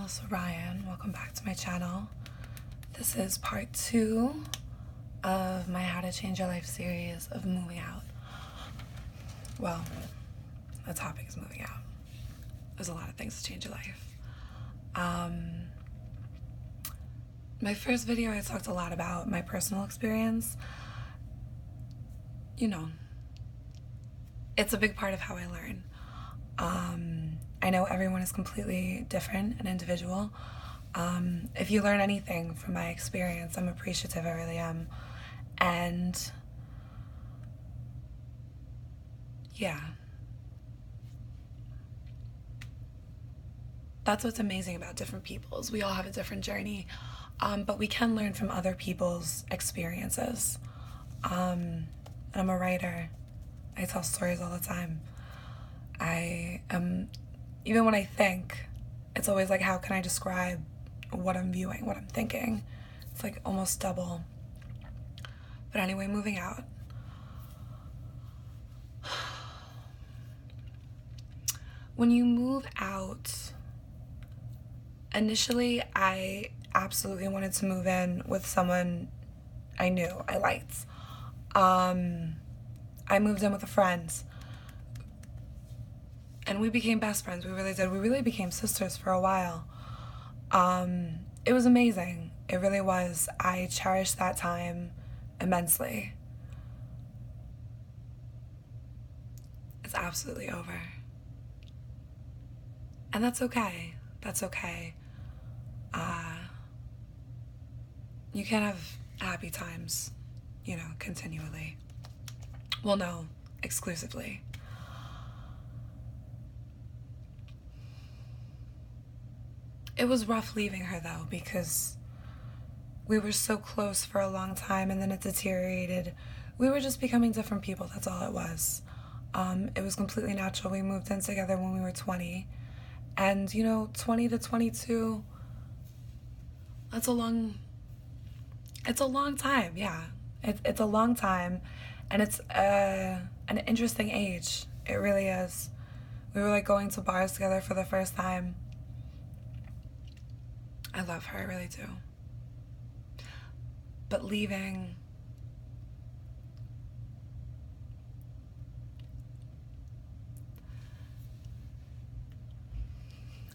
Melissa Ryan. Welcome back to my channel. This is part 2 of my How to Change Your Life series of moving out. Well, the topic is moving out. There's a lot of things to change your life. My first video, I talked a lot about my personal experience. You know, it's a big part of how I learn. I know everyone is completely different and individual. If you learn anything from my experience, I'm appreciative, I really am. And yeah, that's what's amazing about different people, is we all have a different journey, but we can learn from other people's experiences. And I'm a writer. I tell stories all the time. Even when I think, it's always like, how can I describe what I'm viewing, what I'm thinking? It's like almost double. But anyway, moving out. When you move out, initially I absolutely wanted to move in with someone I knew, I liked. I moved in with a friend. And we became best friends. We really did. We really became sisters for a while. It was amazing. It really was. I cherished that time immensely. It's absolutely over. And that's okay. That's okay. You can't have happy times, you know, continually. Well, no, exclusively. It was rough leaving her, though, because we were so close for a long time, and then it deteriorated. We were just becoming different people, that's all it was. It was completely natural. We moved in together when we were 20. And, you know, 20 to 22, it's a long time, yeah. It's a long time, and it's an interesting age. It really is. We were like going to bars together for the first time. I love her, I really do. But leaving,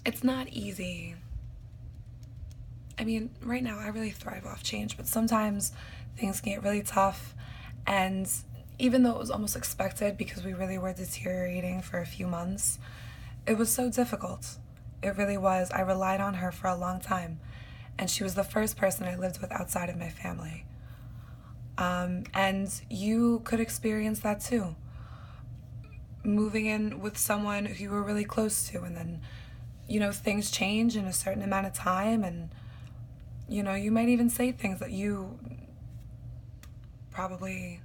it's not easy. I mean, right now I really thrive off change, but sometimes things get really tough. And even though it was almost expected, because we really were deteriorating for a few months, it was so difficult. It really was. I relied on her for a long time, and she was the first person I lived with outside of my family. And you could experience that too. Moving in with someone who you were really close to, and then, you know, things change in a certain amount of time, and, you know, you might even say things that you probably,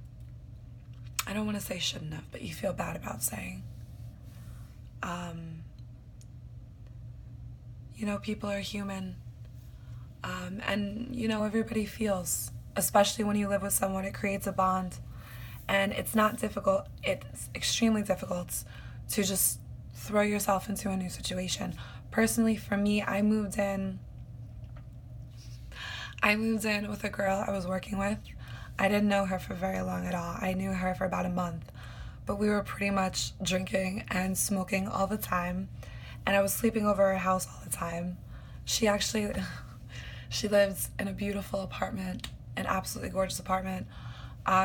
I don't want to say shouldn't have, but you feel bad about saying. You know, people are human. And, you know, everybody feels, especially when you live with someone, it creates a bond. And it's not difficult, it's extremely difficult to just throw yourself into a new situation. Personally, for me, I moved in with a girl I was working with. I didn't know her for very long at all. I knew her for about a month. But we were pretty much drinking and smoking all the time. And I was sleeping over her house all the time. She lives in a beautiful apartment, an absolutely gorgeous apartment.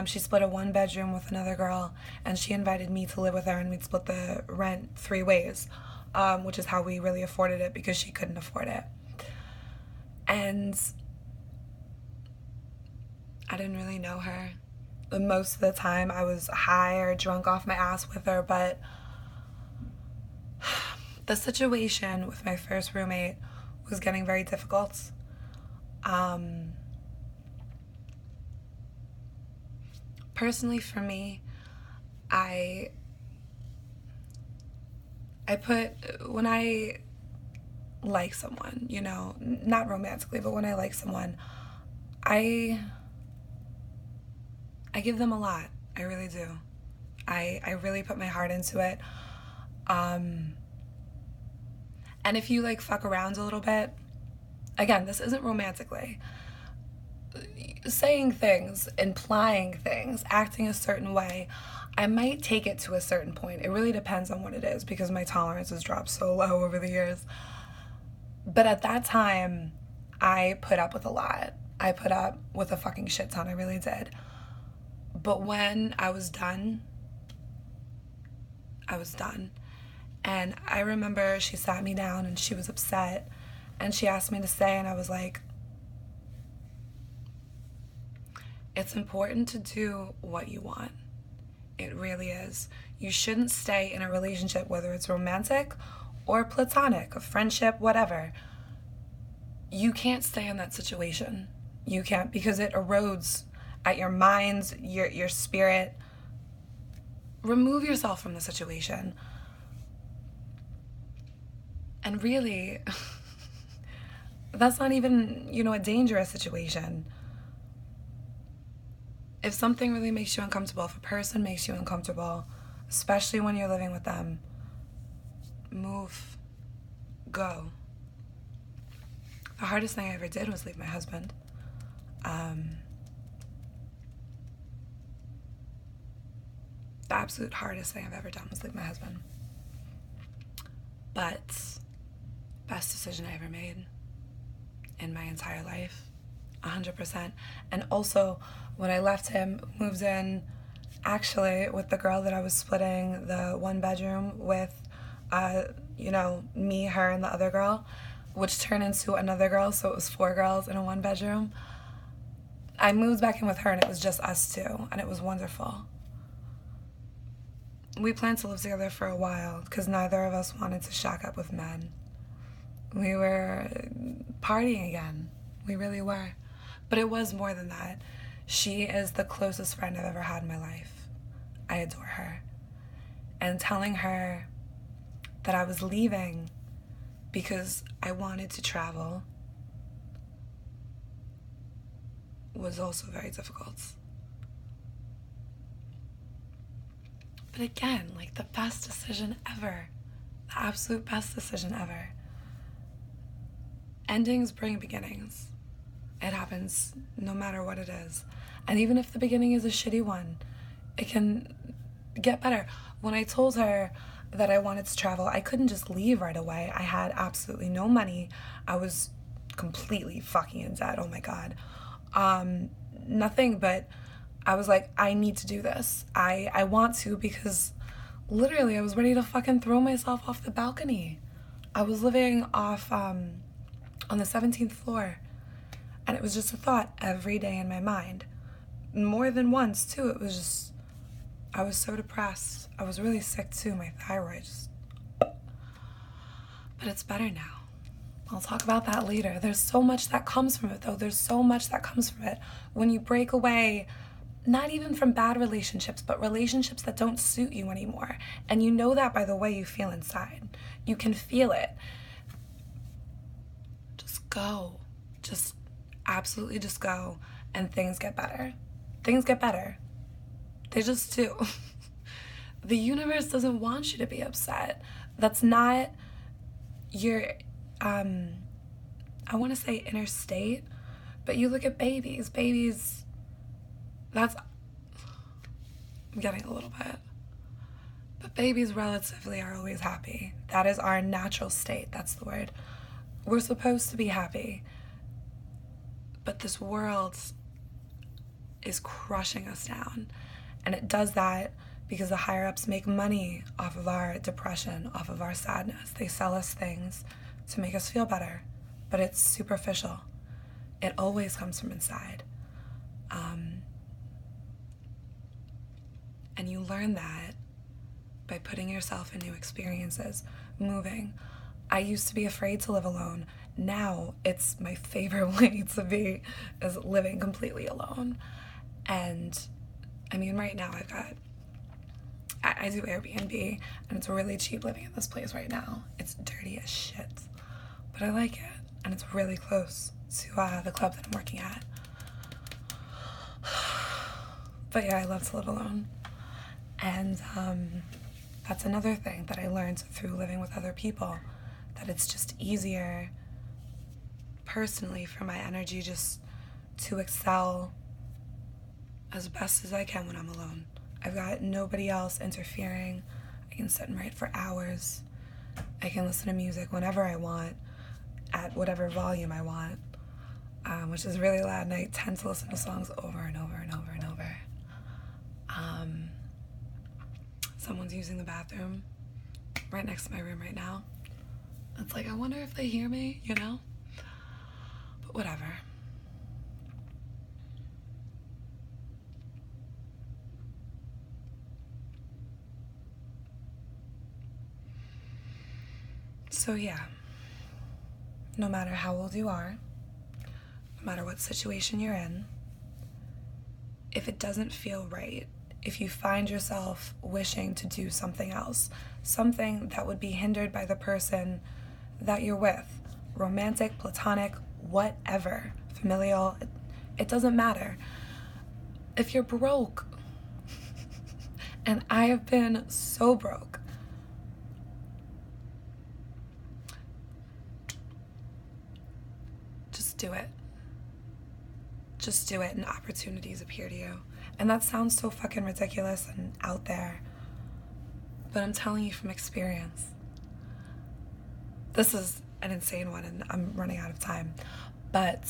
She split a 1-bedroom with another girl, and she invited me to live with her, and we'd split the rent 3 ways, which is how we really afforded it, because she couldn't afford it. And I didn't really know her. Most of the time I was high or drunk off my ass with her, but the situation with my first roommate was getting very difficult. Personally, for me, when I like someone, you know, not romantically, but when I like someone, I give them a lot. I really do. I really put my heart into it. And if you like fuck around a little bit, again, this isn't romantically, saying things, implying things, acting a certain way, I might take it to a certain point. It really depends on what it is because my tolerance has dropped so low over the years. But at that time, I put up with a lot. I put up with a fucking shit ton. I really did. But when I was done, I was done. And I remember she sat me down and she was upset and she asked me to stay, and I was like, it's important to do what you want. It really is. You shouldn't stay in a relationship, whether it's romantic or platonic, a friendship, whatever. You can't stay in that situation. You can't, because it erodes at your mind, your spirit. Remove yourself from the situation. And really, that's not even, a dangerous situation. If something really makes you uncomfortable, if a person makes you uncomfortable, especially when you're living with them, move, go. The hardest thing I ever did was leave my husband. The absolute hardest thing I've ever done was leave my husband. But best decision I ever made in my entire life, 100%. And also, when I left him, moved in, actually, with the girl that I was splitting the one bedroom with, me, her, and the other girl, which turned into another girl, so it was 4 girls in a one bedroom. I moved back in with her, and it was just us two, and it was wonderful. We planned to live together for a while because neither of us wanted to shack up with men. We were partying again. We really were. But it was more than that. She is the closest friend I've ever had in my life. I adore her. And telling her that I was leaving because I wanted to travel was also very difficult. But again, like the best decision ever. The absolute best decision ever. Endings bring beginnings. It happens no matter what it is. And even if the beginning is a shitty one, it can get better. When I told her that I wanted to travel, I couldn't just leave right away. I had absolutely no money. I was completely fucking in debt. Oh my God. Nothing, but I was like, I need to do this. I want to, because literally I was ready to fucking throw myself off the balcony. I was living off on the 17th floor. And it was just a thought every day in my mind. More than once, too. It was just, I was so depressed. I was really sick, too. My thyroid just... But it's better now. I'll talk about that later. There's so much that comes from it, though. There's so much that comes from it. When you break away, not even from bad relationships, but relationships that don't suit you anymore. And you know that by the way you feel inside. You can feel it. Just go. Just absolutely just go, and things get better. Things get better. They just do. The universe doesn't want you to be upset. That's not your, I want to say inner state, but you look at babies. Babies, I'm getting a little bit. But babies relatively are always happy. That is our natural state. That's the word. We're supposed to be happy. But this world is crushing us down. And it does that because the higher-ups make money off of our depression, off of our sadness. They sell us things to make us feel better. But it's superficial. It always comes from inside. And you learn that by putting yourself in new experiences, moving. I used to be afraid to live alone. Now it's my favorite way to be, is living completely alone. And I mean, right now I do Airbnb, and it's really cheap living in this place right now. It's dirty as shit, but I like it, and it's really close to the club that I'm working at. But yeah, I love to live alone. And that's another thing that I learned through living with other people, that it's just easier personally for my energy just to excel as best as I can when I'm alone. I've got nobody else interfering. I can sit and write for hours. I can listen to music whenever I want, at whatever volume I want, which is really loud, and I tend to listen to songs over and over and over and over. Someone's using the bathroom right next to my room right now. It's like, I wonder if they hear me, you know? But whatever. So yeah, no matter how old you are, no matter what situation you're in, if it doesn't feel right, if you find yourself wishing to do something else, something that would be hindered by the person that you're with, romantic, platonic, whatever, familial, it doesn't matter. If you're broke, and I have been so broke, just do it. Just do it, and opportunities appear to you. And that sounds so fucking ridiculous and out there, but I'm telling you from experience. This is an insane one, and I'm running out of time. But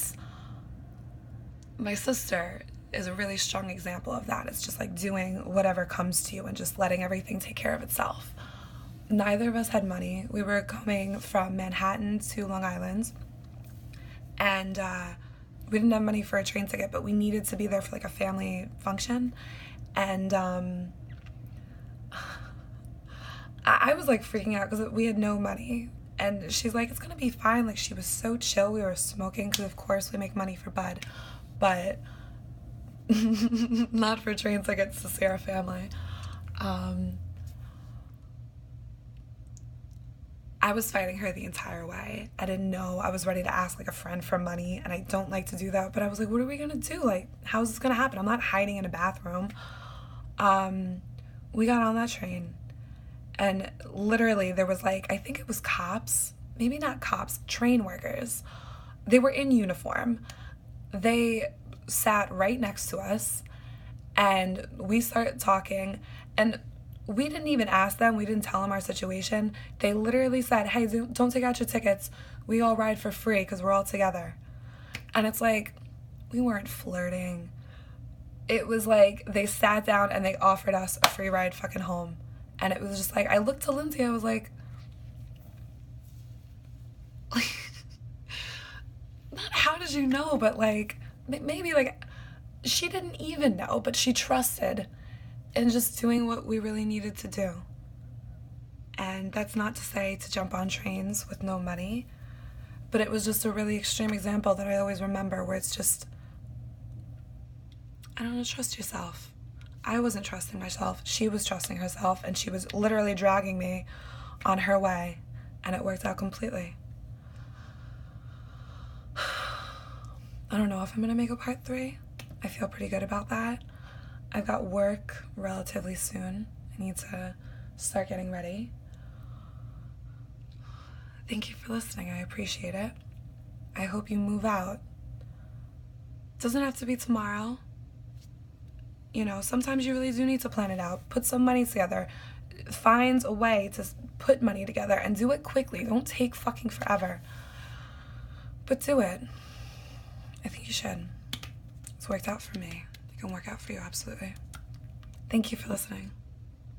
my sister is a really strong example of that. It's just like doing whatever comes to you and just letting everything take care of itself. Neither of us had money. We were coming from Manhattan to Long Island, and we didn't have money for a train ticket, but we needed to be there for like a family function. And I was like freaking out because we had no money. And she's like, it's gonna be fine. Like, she was so chill. We were smoking because of course we make money for bud, but not for train tickets to see our family. I was fighting her the entire way. I didn't know. I was ready to ask like a friend for money, and I don't like to do that, but I was like, what are we gonna do? Like, how's this gonna happen? I'm not hiding in a bathroom. We got on that train, and literally there was like, I think it was cops, maybe not cops, train workers. They were in uniform. They sat right next to us, and we started talking, and we didn't even ask them. We didn't tell them our situation. They literally said, hey, don't take out your tickets. We all ride for free because we're all together. And it's like, we weren't flirting. It was like they sat down and they offered us a free ride fucking home. And it was just like, I looked to Lindsay, I was like, not how did you know, but like, maybe like, she didn't even know, but she trusted in just doing what we really needed to do. And that's not to say to jump on trains with no money, but it was just a really extreme example that I always remember, where it's just, I don't know, trust yourself. I wasn't trusting myself. She was trusting herself, and she was literally dragging me on her way, and it worked out completely. I don't know if I'm gonna make a part 3. I feel pretty good about that. I've got work relatively soon. I need to start getting ready. Thank you for listening. I appreciate it. I hope you move out. Doesn't have to be tomorrow. You know, sometimes you really do need to plan it out. Put some money together. Find a way to put money together and do it quickly. Don't take fucking forever. But do it. I think you should. It's worked out for me. It can work out for you, absolutely. Thank you for listening.